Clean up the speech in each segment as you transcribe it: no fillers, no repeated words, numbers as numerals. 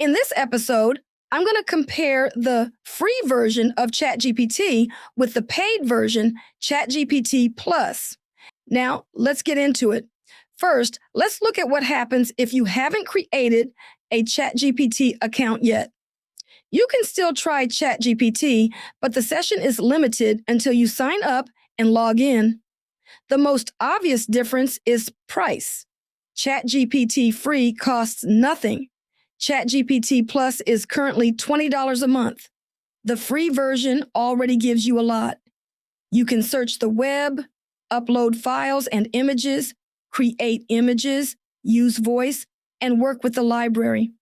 In this episode, I'm going to compare the free version of ChatGPT with the paid version, ChatGPT Plus. Now, let's get into it. First, let's look at what happens if you haven't created a ChatGPT account yet. You can still try ChatGPT, but the session is limited until you sign up and log in. The most obvious difference is price. ChatGPT Free costs nothing. ChatGPT Plus is currently $20 a month. The free version already gives you a lot. You can search the web, upload files and images, create images, use voice, and work with the library.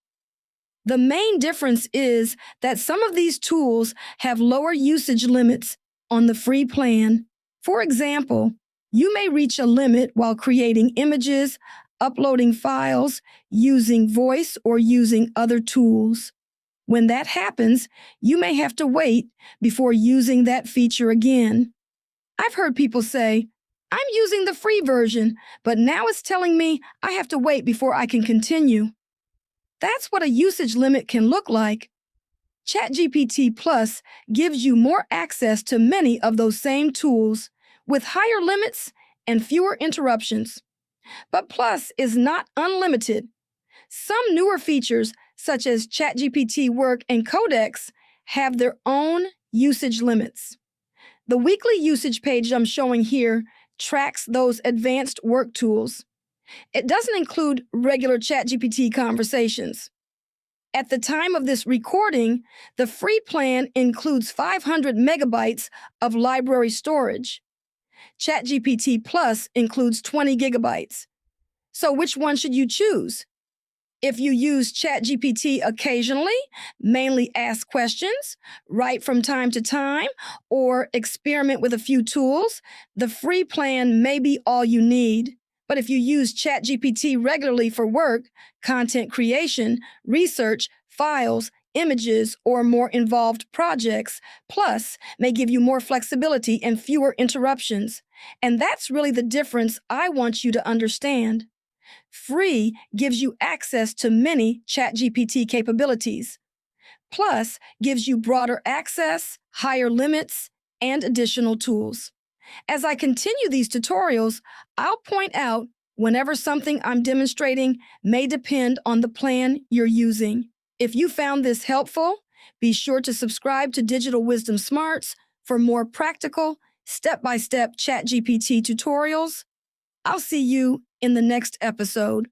The main difference is that some of these tools have lower usage limits on the free plan. For example, you may reach a limit while creating images, uploading files, using voice, or using other tools. When that happens, you may have to wait before using that feature again. I've heard people say, "I'm using the free version, but now it's telling me I have to wait before I can continue." That's what a usage limit can look like. ChatGPT Plus gives you more access to many of those same tools with higher limits and fewer interruptions. But Plus is not unlimited. Some newer features, such as ChatGPT Work and Codex, have their own usage limits. The weekly usage page I'm showing here tracks those advanced work tools. It doesn't include regular ChatGPT conversations. At the time of this recording, the free plan includes 500 megabytes of library storage. ChatGPT Plus includes 20 gigabytes. So which one should you choose? If you use ChatGPT occasionally, mainly ask questions, write from time to time, or experiment with a few tools, the free plan may be all you need. But if you use ChatGPT regularly for work, content creation, research, files, images, or more involved projects, Plus may give you more flexibility and fewer interruptions. And that's really the difference I want you to understand. Free gives you access to many ChatGPT capabilities. Plus gives you broader access, higher limits, and additional tools. As I continue these tutorials, I'll point out whenever something I'm demonstrating may depend on the plan you're using. If you found this helpful, be sure to subscribe to Digital Wisdom Smarts for more practical, step-by-step ChatGPT tutorials. I'll see you in the next episode.